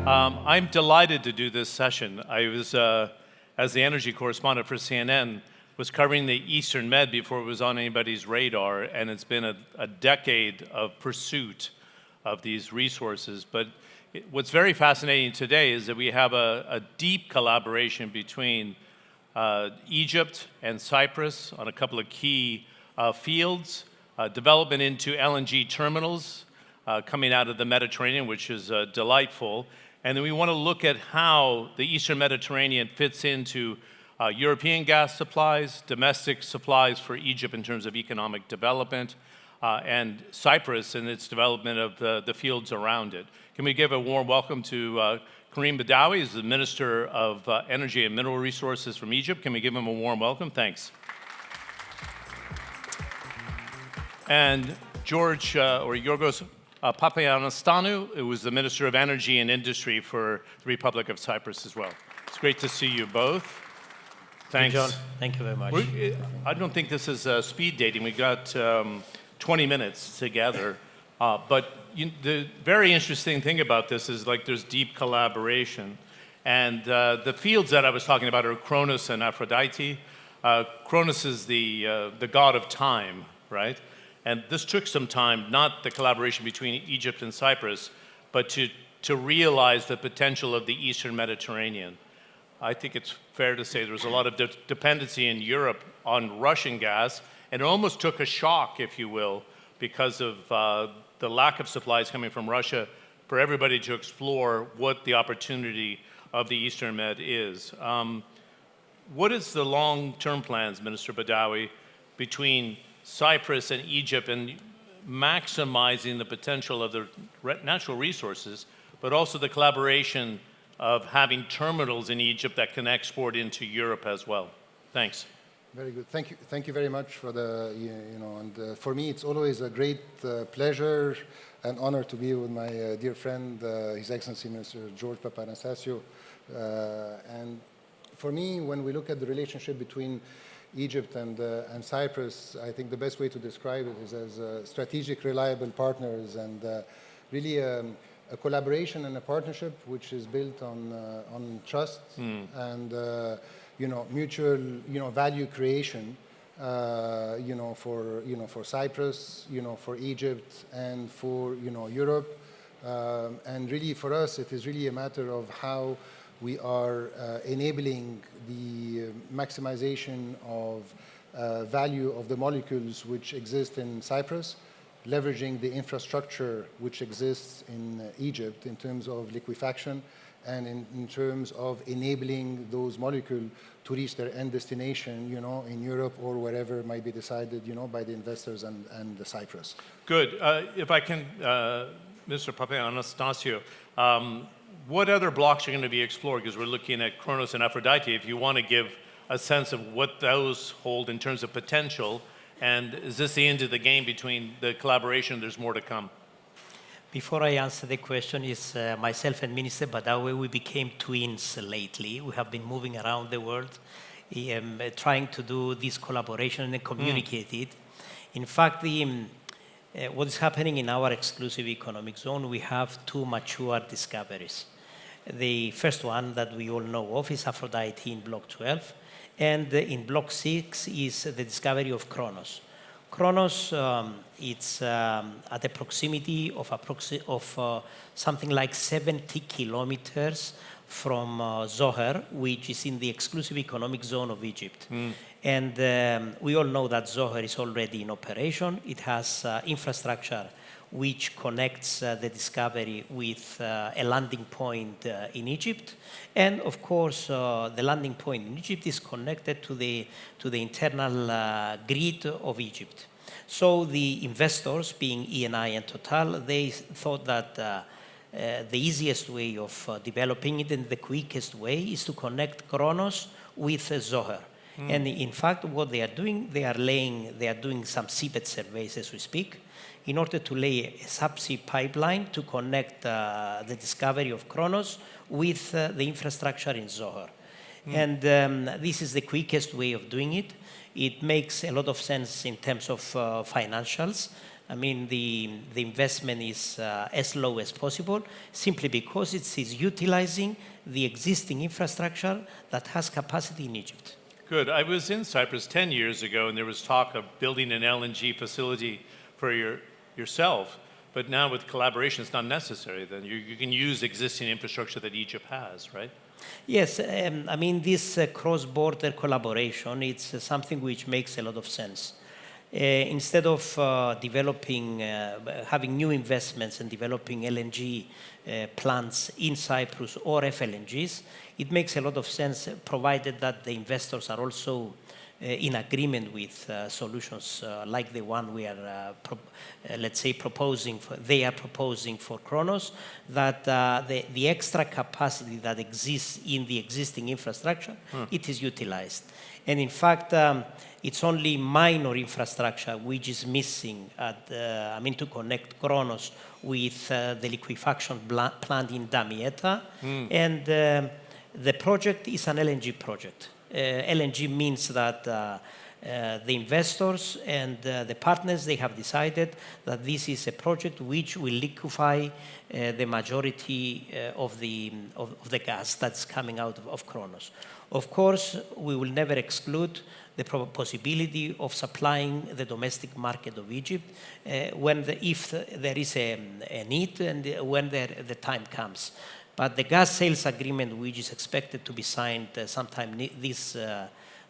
I'm delighted to do this session. I was, as the energy correspondent for CNN, was covering the Eastern Med before it was on anybody's radar, and it's been a decade of pursuit of these resources. But what's very fascinating today is that we have a deep collaboration between Egypt and Cyprus on a couple of key fields, development into LNG terminals coming out of the Mediterranean, which is delightful. And then we want to look at how the Eastern Mediterranean fits into European gas supplies, domestic supplies for Egypt in terms of economic development, and Cyprus and its development of the fields around it. Can we give a warm welcome to Karim Badawi, who's the Minister of Energy and Mineral Resources from Egypt. Can we give him a warm welcome? Thanks. And Yorgos Papanastasiou, who was the Minister of Energy and Industry for the Republic of Cyprus as well. It's great to see you both. Thanks. John, thank you very much. I don't think this is speed dating. We got 20 minutes together. But the very interesting thing about this is like there's deep collaboration. And the fields that I was talking about are Cronos and Aphrodite. Cronos is the god of time, right? And this took some time, not the collaboration between Egypt and Cyprus, but to realize the potential of the Eastern Mediterranean. I think it's fair to say there was a lot of dependency in Europe on Russian gas, and it almost took a shock, if you will, because of the lack of supplies coming from Russia, for everybody to explore what the opportunity of the Eastern Med is. What is the long-term plans, Minister Badawi, between Cyprus and Egypt and maximizing the potential of the natural resources, but also the collaboration of having terminals in Egypt that can export into Europe as well? Thanks. Very good. Thank you very much for and for me it's always a great pleasure and honor to be with my dear friend, His Excellency Minister George Papanastasiou. And for me, when we look at the relationship between Egypt and Cyprus, I think the best way to describe it is as strategic, reliable partners, and really a collaboration and a partnership which is built on trust and mutual value creation. For Cyprus, for Egypt, and for Europe, and really for us, it is really a matter of how we are enabling the maximization of value of the molecules which exist in Cyprus, leveraging the infrastructure which exists in Egypt in terms of liquefaction and in terms of enabling those molecules to reach their end destination, in Europe or wherever might be decided, by the investors and the Cyprus. Good. If I can, Mr. Papanastasiou, what other blocks are going to be explored? Because we're looking at Cronos and Aphrodite. If you want to give a sense of what those hold in terms of potential, and is this the end of the game between the collaboration? There's more to come. Before I answer the question, myself and Minister Badawi, we became twins lately. We have been moving around the world, trying to do this collaboration and communicate it. In fact, what is happening in our exclusive economic zone, we have two mature discoveries. The first one that we all know of is Aphrodite in Block 12, and in Block 6 is the discovery of Cronos. Cronos, it's at the proximity of something like 70 kilometers from Zohr, which is in the exclusive economic zone of Egypt. And we all know that Zohr is already in operation. It has infrastructure which connects the discovery with a landing point in Egypt. And of course, the landing point in Egypt is connected to the internal grid of Egypt. So the investors, being Eni and Total, they thought that the easiest way of developing it and the quickest way is to connect Cronos with Zohr. And in fact, what they are doing, they are doing some seabed surveys as we speak, in order to lay a subsea pipeline to connect the discovery of Cronos with the infrastructure in Zohr. And this is the quickest way of doing it. It makes a lot of sense in terms of financials, I mean, the investment is as low as possible, simply because it is utilizing the existing infrastructure that has capacity in Egypt. Good. I was in Cyprus 10 years ago, and there was talk of building an LNG facility for yourself. But now with collaboration, it's not necessary. Then you can use existing infrastructure that Egypt has, right? Yes, I mean, this cross-border collaboration, it's something which makes a lot of sense. Instead of developing, having new investments and developing LNG plants in Cyprus or FLNGs, it makes a lot of sense, provided that the investors are also in agreement with solutions like the one we are, let's say, proposing. They are proposing for Cronos, that the extra capacity that exists in the existing infrastructure, it is utilized. And in fact, it's only minor infrastructure which is missing to connect Cronos with the liquefaction plant in Damietta. And the project is an LNG project. LNG means that the investors and the partners, they have decided that this is a project which will liquefy the majority of the gas that's coming out of Cronos. Of course, we will never exclude the possibility of supplying the domestic market of Egypt if there is a need and when the time comes. But the gas sales agreement, which is expected to be signed sometime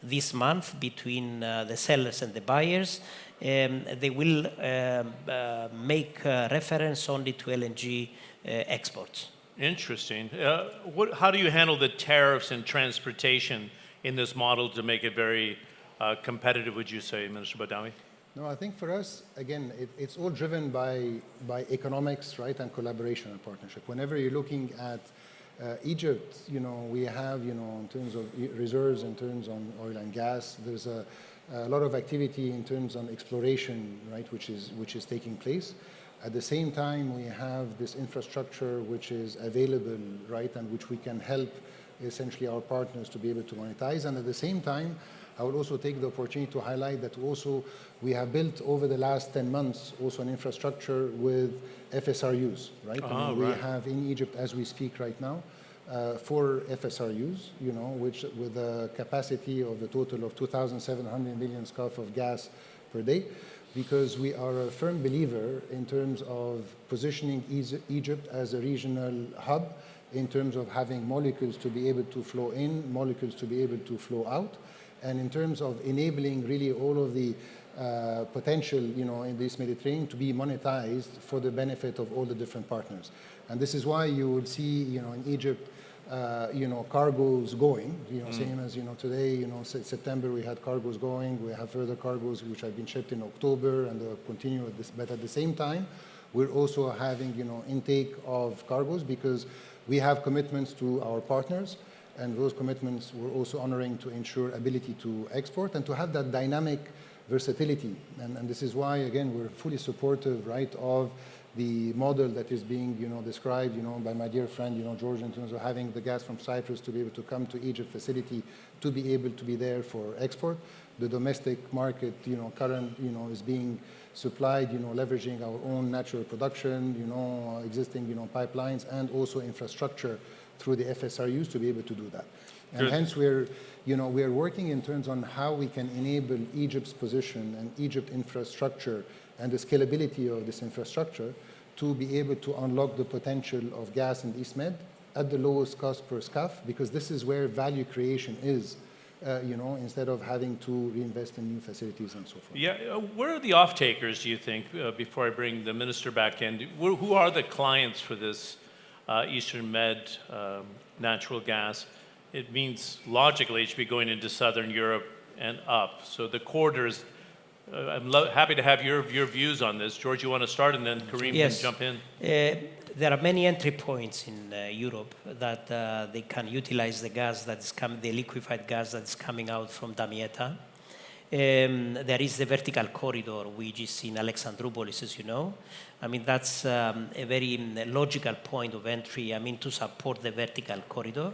this month between the sellers and the buyers, they will make reference only to LNG exports. Interesting. How do you handle the tariffs and transportation in this model to make it very competitive, would you say, Minister Badawi? No, I think for us, again, it's all driven by economics, right, and collaboration and partnership. Whenever you're looking at Egypt, we have, in terms of reserves, in terms on oil and gas, there's a lot of activity in terms on exploration, right, which is taking place. At the same time, we have this infrastructure which is available, right, and which we can help essentially our partners to be able to monetize. And at the same time, I would also take the opportunity to highlight that also we have built over the last 10 months also an infrastructure with FSRUs, right? We have in Egypt, as we speak right now, 4 FSRUs, which with a capacity of a total of 2,700 million scf of gas per day, because we are a firm believer in terms of positioning Egypt as a regional hub, in terms of having molecules to be able to flow in, molecules to be able to flow out, and in terms of enabling really all of the potential, in this Mediterranean to be monetized for the benefit of all the different partners. And this is why you would see, in Egypt, cargoes going, same as, today, September we had cargoes going, we have further cargoes which have been shipped in October and they'll continue with this. But at the same time, we're also having, intake of cargoes because we have commitments to our partners, and those commitments we're also honoring to ensure ability to export and to have that dynamic versatility. And this is why, again, we're fully supportive, right, of the model that is being, described, by my dear friend, George, in terms of having the gas from Cyprus to be able to come to Egypt facility to be able to be there for export. The domestic market, current, is being supplied, leveraging our own natural production, existing, pipelines, and also infrastructure through the FSRUs to be able to do that. And hence we're working in terms on how we can enable Egypt's position and Egypt infrastructure and the scalability of this infrastructure to be able to unlock the potential of gas in the East Med at the lowest cost per scf, because this is where value creation is, instead of having to reinvest in new facilities and so forth. Yeah, where are the off-takers, do you think, before I bring the minister back in? Who are the clients for this Eastern Med natural gas? It means logically it should be going into Southern Europe and up. So the corridors, I'm happy to have your views on this. George, you want to start, and then Karim can jump in? There are many entry points in Europe that they can utilize the gas that is coming, the liquefied gas that is coming out from Damietta. There is the vertical corridor, which is in Alexandroupolis, as you know. I mean, that's a very logical point of entry, to support the vertical corridor.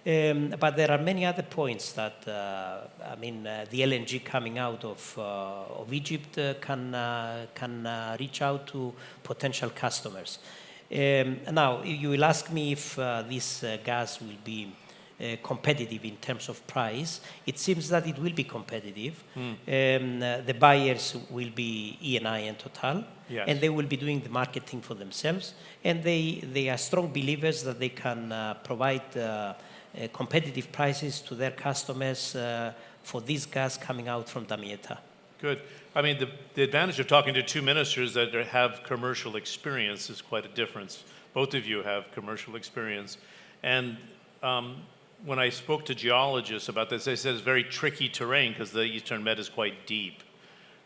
But there are many other points that, the LNG coming out of Egypt can reach out to potential customers. Now, you will ask me if this gas will be competitive in terms of price. It seems that it will be competitive. The buyers will be Eni and Total, Yes. and they will be doing the marketing for themselves. And they are strong believers that they can provide competitive prices to their customers for this gas coming out from Damietta. Good. I mean, the advantage of talking to two ministers that have commercial experience is quite a difference. Both of you have commercial experience. And when I spoke to geologists about this, they said it's very tricky terrain because the Eastern Med is quite deep.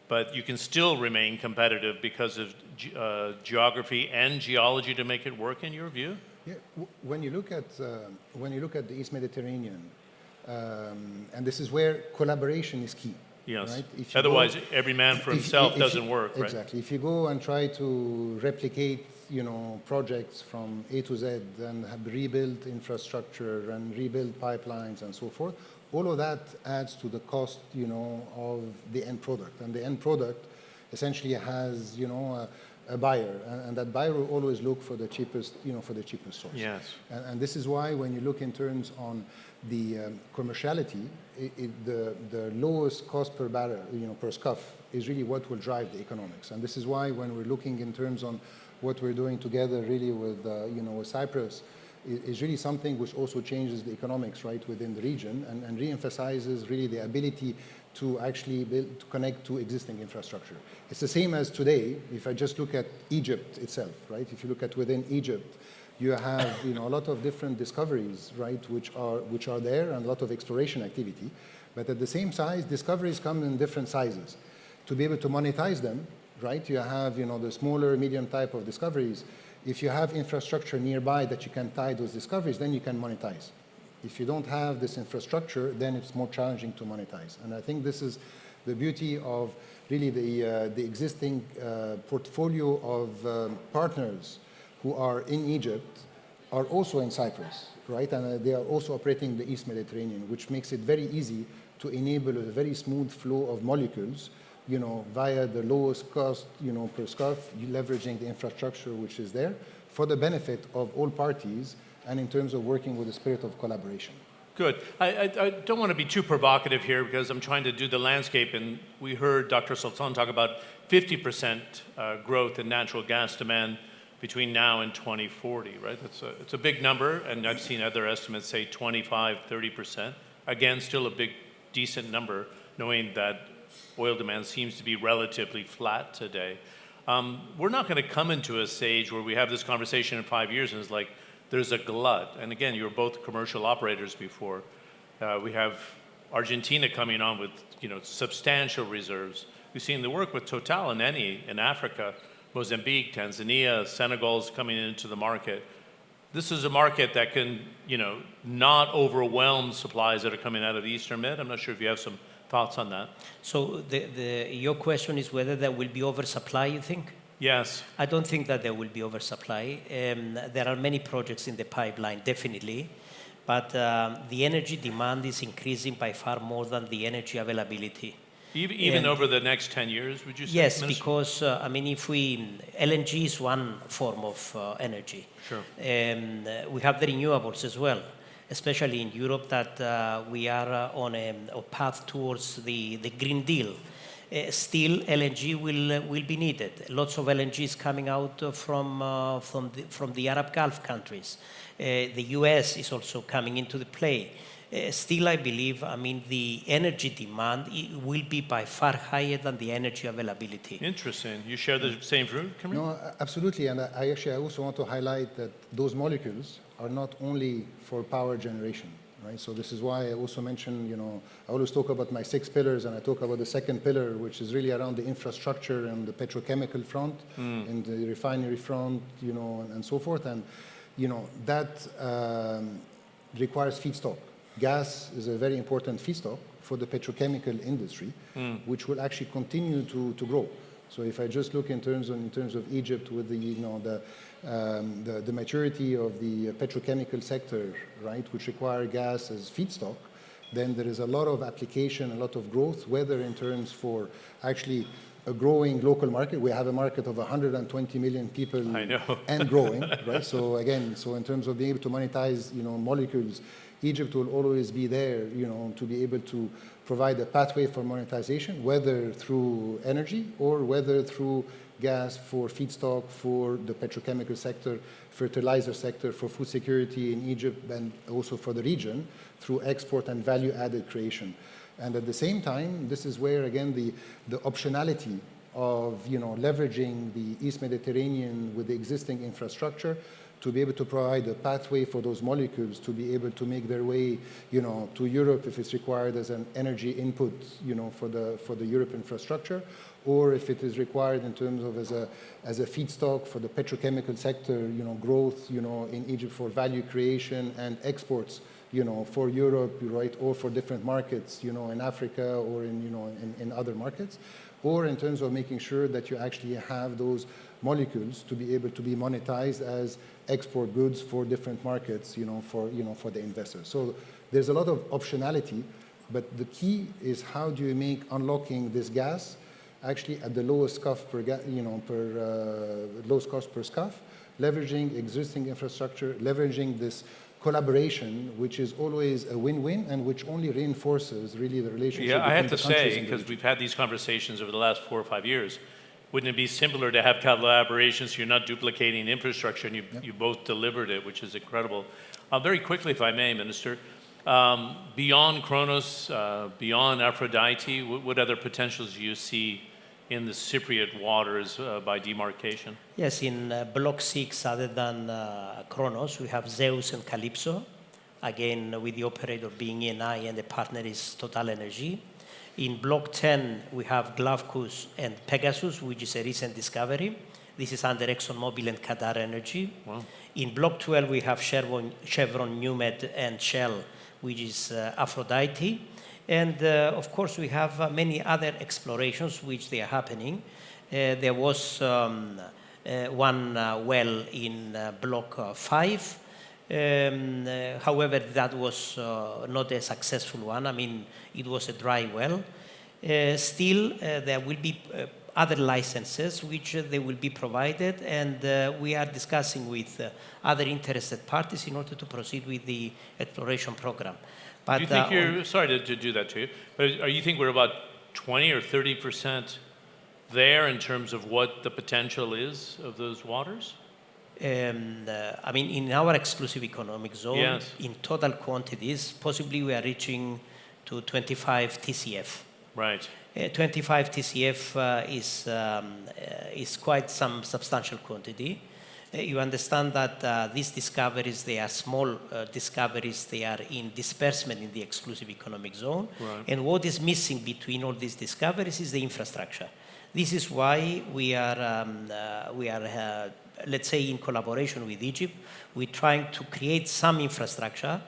But you can still remain competitive because of geography and geology to make it work, in your view? Yeah, when you look at the East Mediterranean, and this is where collaboration is key. Yes. Right? Otherwise, every man for himself doesn't work, right? Exactly. If you go and try to replicate, projects from A to Z and have rebuilt infrastructure and rebuild pipelines and so forth, all of that adds to the cost, of the end product. And the end product essentially has, a buyer, and that buyer will always look for the cheapest, source. Yes. And this is why when you look in terms on the commerciality, the lowest cost per barrel, per scuff, is really what will drive the economics. And this is why when we're looking in terms on what we're doing together really with, with Cyprus, is really something which also changes the economics right within the region and re-emphasizes really the ability to actually to connect to existing infrastructure. It's the same as today, if I just look at Egypt itself, right? If you look at within Egypt, you have a lot of different discoveries, right, which are there, and a lot of exploration activity. But at the same size, discoveries come in different sizes. To be able to monetize them, right, you have the smaller, medium type of discoveries. If you have infrastructure nearby that you can tie those discoveries, then you can monetize. If you don't have this infrastructure, then it's more challenging to monetize. And I think this is the beauty of really the existing portfolio of partners who are in Egypt are also in Cyprus, right? And they are also operating the East Mediterranean, which makes it very easy to enable a very smooth flow of molecules, via the lowest cost, per scuff, leveraging the infrastructure which is there for the benefit of all parties and in terms of working with the spirit of collaboration. Good. I don't want to be too provocative here because I'm trying to do the landscape, and we heard Dr. Sultan talk about 50% growth in natural gas demand between now and 2040, right? It's a big number, and I've seen other estimates say 25, 30%. Again, still a big, decent number, knowing that oil demand seems to be relatively flat today. We're not going to come into a stage where we have this conversation in 5 years and it's like there's a glut. And again, you were both commercial operators before. We have Argentina coming on with substantial reserves. We've seen the work with Total and Eni in Africa, Mozambique, Tanzania, Senegal's coming into the market. This is a market that can not overwhelm supplies that are coming out of the Eastern Med. I'm not sure if you have some thoughts on that. So your question is whether there will be oversupply, you think? Yes. I don't think that there will be oversupply. There are many projects in the pipeline, definitely. But the energy demand is increasing by far more than the energy availability. Even over the next 10 years, would you say? Yes, because, LNG is one form of energy. Sure. We have the renewables as well, especially in Europe, that we are on a path towards the Green Deal. Still, LNG will be needed. Lots of LNG is coming out from the Arab Gulf countries. The US is also coming into the play. Still, I believe, the energy demand will be by far higher than the energy availability. Interesting. You share the same view, Karim? No, absolutely. And I also want to highlight that those molecules are not only for power generation, right? So this is why I also mentioned, I always talk about my 6 pillars, and I talk about the second pillar, which is really around the infrastructure and the petrochemical front, and the refinery front, and so forth. And, that requires feedstock. Gas is a very important feedstock for the petrochemical industry, which will actually continue to grow. So if I just look in terms of Egypt with the maturity of the petrochemical sector, right, which require gas as feedstock, then there is a lot of application, a lot of growth, whether in terms for actually a growing local market. We have a market of 120 million people I know. and growing, right? So again, so in terms of being able to monetize, molecules, Egypt will always be there, to be able to provide a pathway for monetization, whether through energy or whether through gas for feedstock, for the petrochemical sector, fertilizer sector, for food security in Egypt, and also for the region through export and value-added creation. And at the same time, this is where, again, the optionality of leveraging the East Mediterranean with the existing infrastructure to be able to provide a pathway for those molecules to be able to make their way, to Europe if it's required as an energy input, for the Europe infrastructure, or if it is required in terms of as a feedstock for the petrochemical sector, growth, in Egypt for value creation and exports, for Europe, right, or for different markets, in Africa or in other markets, or in terms of making sure that you actually have those molecules to be able to be monetized as export goods for different markets, for the investors. So there's a lot of optionality, but the key is how do you make unlocking this gas actually at the lowest cost lowest cost per scuff, leveraging existing infrastructure, leveraging this collaboration, which is always a win-win and which only reinforces really the relationship. Yeah, I have between to the countries say, in the because region. we've had these conversations over the last 4 or 5 years, wouldn't it be simpler to have collaborations so you're not duplicating infrastructure and you both delivered it, which is incredible. Very quickly, if I may, Minister, beyond Cronos, beyond Aphrodite, what other potentials do you see in the Cypriot waters by demarcation? Yes, in Block 6, other than Cronos, we have Zeus and Calypso, again, with the operator being Eni and the partner is Total Energy. In Block 10, we have Glaucus and Pegasus, which is a recent discovery. This is under ExxonMobil and Qatar Energy. Wow. In Block 12, we have Chevron, NewMed, and Shell, which is Aphrodite. And of course, we have many other explorations which they are happening. There was one well in Block 5. However, that was not a successful one. I mean, it was a dry well. Still, there will be other licenses which they will be provided, and we are discussing with other interested parties in order to proceed with the exploration program. But Do you think you're, sorry to do that to you, but you think we're about 20 or 30% there in terms of what the potential is of those waters? I mean, in our exclusive economic zone, Yes. in total quantities, possibly we are reaching to 25 TCF. Right. 25 TCF is quite some substantial quantity. You understand that these discoveries, they are small discoveries, they are in disbursement in the exclusive economic zone. Right. And what is missing between all these discoveries is the infrastructure. This is why we are let's say, in collaboration with Egypt, we're trying to create some infrastructure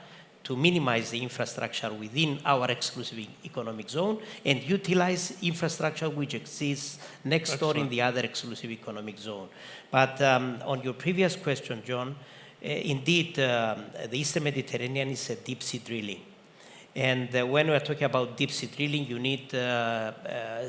to minimize the infrastructure within our exclusive economic zone and utilize infrastructure which exists next door in the other exclusive economic zone. But on your previous question, John, indeed, the Eastern Mediterranean is a deep sea drilling. And when we're talking about deep sea drilling, you need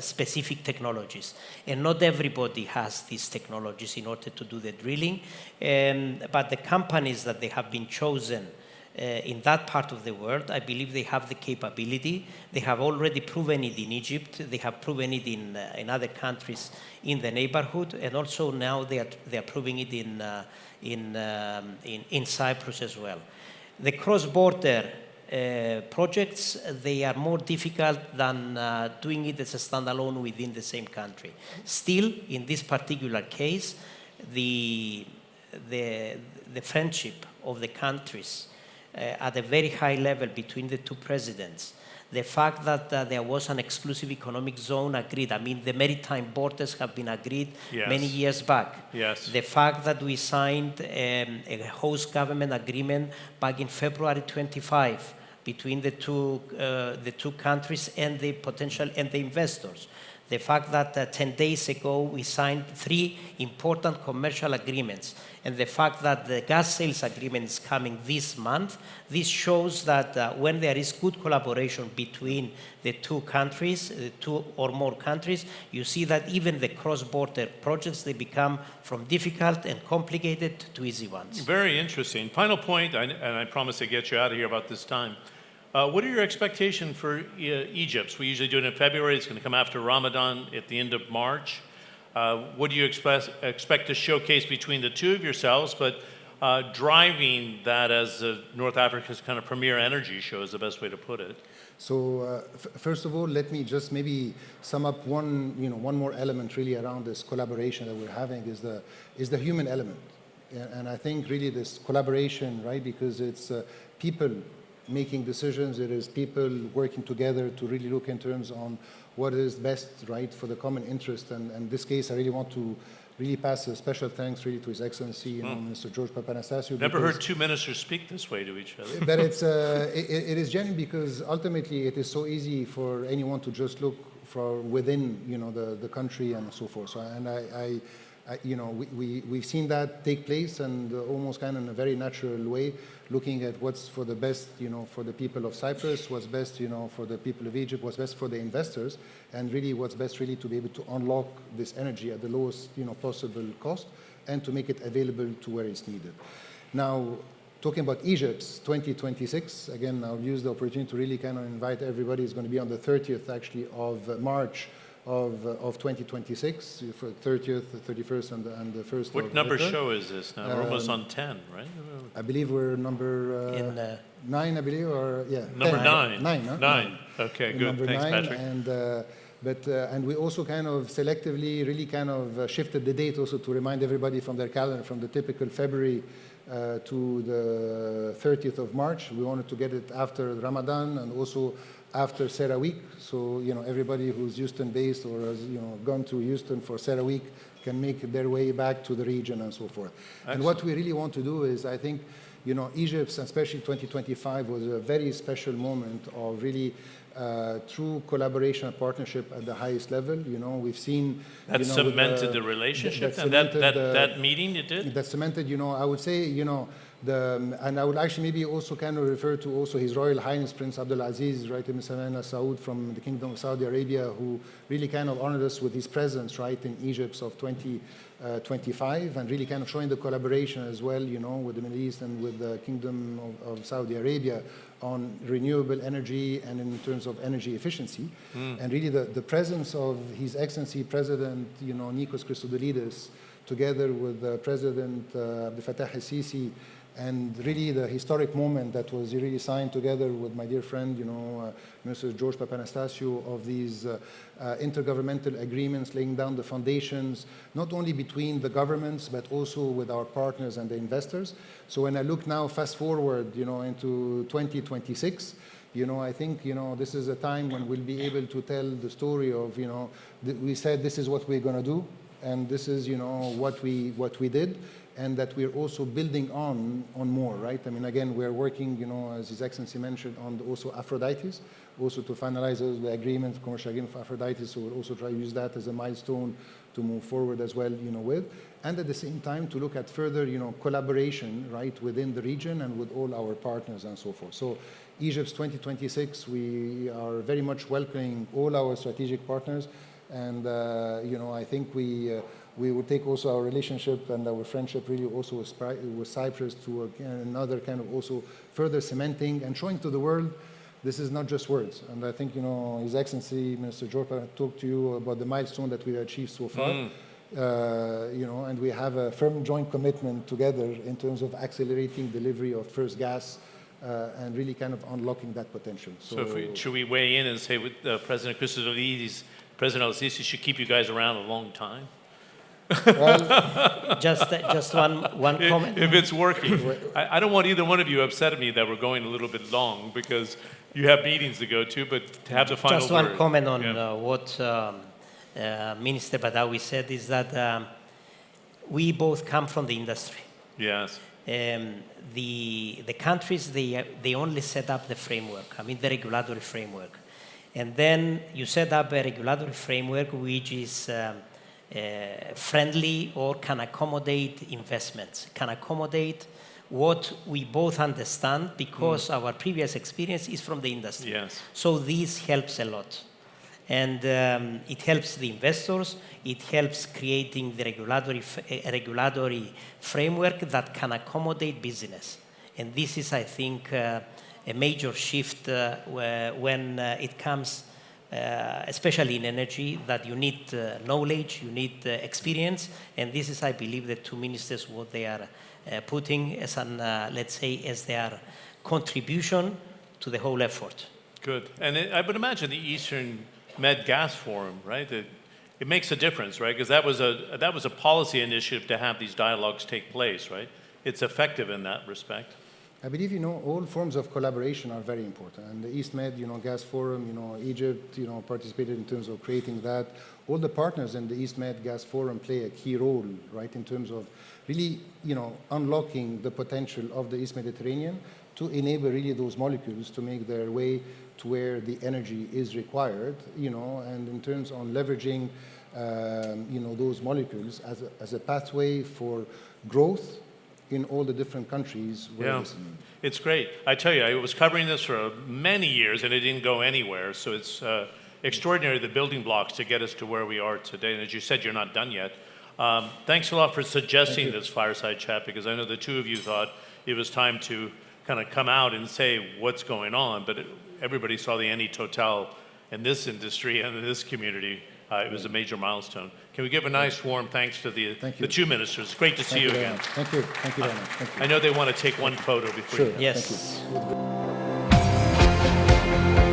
specific technologies. And not everybody has these technologies in order to do the drilling. But the companies that they have been chosen in that part of the world, I believe they have the capability. They have already proven it in Egypt. They have proven it in other countries in the neighborhood. And also now they are proving it in Cyprus as well. The cross-border projects, they are more difficult than doing it as a standalone within the same country. Still, in this particular case, the friendship of the countries at a very high level between the two presidents, the fact that there was an exclusive economic zone agreed, I mean, the maritime borders have been agreed many years back. Yes. The fact that we signed a host government agreement back in February 25 between the two countries and the potential and the investors. the fact that 10 days ago we signed 3 important commercial agreements, and the fact that the gas sales agreement is coming this month, this shows that when there is good collaboration between the 2 countries, 2 or more countries, you see that even the cross-border projects, they become from difficult and complicated to easy ones. Very interesting. Final point, and I promise to get you out of here about this time. What are your expectations for Egypt? We usually do it in February. It's going to come after Ramadan at the end of March. What do you expect to showcase between the 2 of yourselves, but driving that as North Africa's kind of premier energy show is the best way to put it? So first of all, let me just maybe sum up one more element really around this collaboration that we're having is the human element. And I think really this collaboration, right, because it's people making decisions, it is people working together to really look in terms on what is best, right, for the common interest. And in this case, I really want to really pass a special thanks really to His Excellency, Minister George Papanastasiou. Never heard 2 ministers speak this way to each other. But it is genuine because ultimately it is so easy for anyone to just look for within, the country and so forth. So, and we've seen that take place, and almost kind of in a very natural way, looking at what's for the best, for the people of Cyprus, what's best, for the people of Egypt, what's best for the investors, and really what's best really to be able to unlock this energy at the lowest, possible cost, and to make it available to where it's needed. Now, talking about Egypt's 2026, again, I'll use the opportunity to really kind of invite everybody. It's going to be on the 30th, actually, of March of 2026, for 30th, the 31st, and the 1st. What number show is this now? We're almost on 10, right? I believe we're number 9, I believe, or yeah. Number 10. 9. Huh? 9. Okay, good. Number Thanks, 9, Patrick. and we also kind of selectively really kind of shifted the date also to remind everybody from their calendar from the typical February to the 30th of March. We wanted to get it after Ramadan and also after Sarah Week. So, everybody who's Houston-based or has, gone to Houston for Sarah Week can make their way back to the region and so forth. Excellent. And what we really want to do is, I think, Egypt, especially 2025, was a very special moment of really true collaboration and partnership at the highest level. We've seen... That cemented the relationship? And that meeting you did? That cemented, I would say, and I would actually maybe also kind of refer to also His Royal Highness Prince Abdulaziz, right, Ibn Saud from the Kingdom of Saudi Arabia, who really kind of honored us with his presence, right, in Egypt of 2025, and really kind of showing the collaboration as well, with the Middle East and with the Kingdom of Saudi Arabia on renewable energy and in terms of energy efficiency. And really the presence of His Excellency President, Nikos Christodoulidis, together with President Abdel Fattah el-Sisi, and really the historic moment that was really signed together with my dear friend, Mr. George Papanastasiou, of these intergovernmental agreements laying down the foundations, not only between the governments, but also with our partners and the investors. So when I look now, fast forward, into 2026, I think, this is a time when we'll be able to tell the story of, we said this is what we're going to do, and this is, what we did, and that we're also building on more, right? I mean, again, we're working, as His Excellency mentioned, on also Aphrodite, also to finalize the agreement, commercial agreement for Aphrodite, so we'll also try to use that as a milestone to move forward as well, with, and at the same time to look at further, collaboration, right, within the region and with all our partners and so forth. So Egypt's 2026, we are very much welcoming all our strategic partners, and, I think we will take also our relationship and our friendship really also with Cyprus to another kind of also further cementing and showing to the world this is not just words. And I think, His Excellency Minister George talked to you about the milestone that we achieved so far. And we have a firm joint commitment together in terms of accelerating delivery of first gas and really kind of unlocking that potential. So should we weigh in and say with President Christodoulidis, President al-Sisi should keep you guys around a long time? Well, just one comment. If it's working. I don't want either one of you upset at me that we're going a little bit long because you have meetings to go to, but to have the final word. Just one comment on what Minister Badawi said is that we both come from the industry. Yes. The countries, they only set up the framework, the regulatory framework. And then you set up a regulatory framework which is friendly or can accommodate investments, can accommodate what we both understand because our previous experience is from the industry. Yes. So this helps a lot. And it helps the investors, it helps creating the regulatory framework that can accommodate business. And this is, I think, a major shift when it comes, especially in energy, that you need knowledge, you need experience, and this is, I believe, the two ministers, what they are putting as an, let's say, as their contribution to the whole effort. Good. And I would imagine the Eastern Med Gas Forum, right? It makes a difference, right? Because that was a policy initiative to have these dialogues take place, right? It's effective in that respect. I believe, all forms of collaboration are very important. And the East Med, Gas Forum, Egypt, participated in terms of creating that. All the partners in the East Med Gas Forum play a key role, right, in terms of really, unlocking the potential of the East Mediterranean to enable really those molecules to make their way to where the energy is required, and in terms on leveraging, those molecules as a pathway for growth in all the different countries where this is needed. It's great. I tell you, I was covering this for many years and it didn't go anywhere. So it's extraordinary, the building blocks to get us to where we are today. And as you said, you're not done yet. Thanks a lot for suggesting this fireside chat, because I know the two of you thought it was time to kind of come out and say what's going on, but everybody saw the Eni Total in this industry and in this community. It was a major milestone. Can we give a nice warm thanks to the two ministers? Great to see you again. Thank you. Thank you very much. Thank you. I know they want to take one photo before you. Yes. Thank you.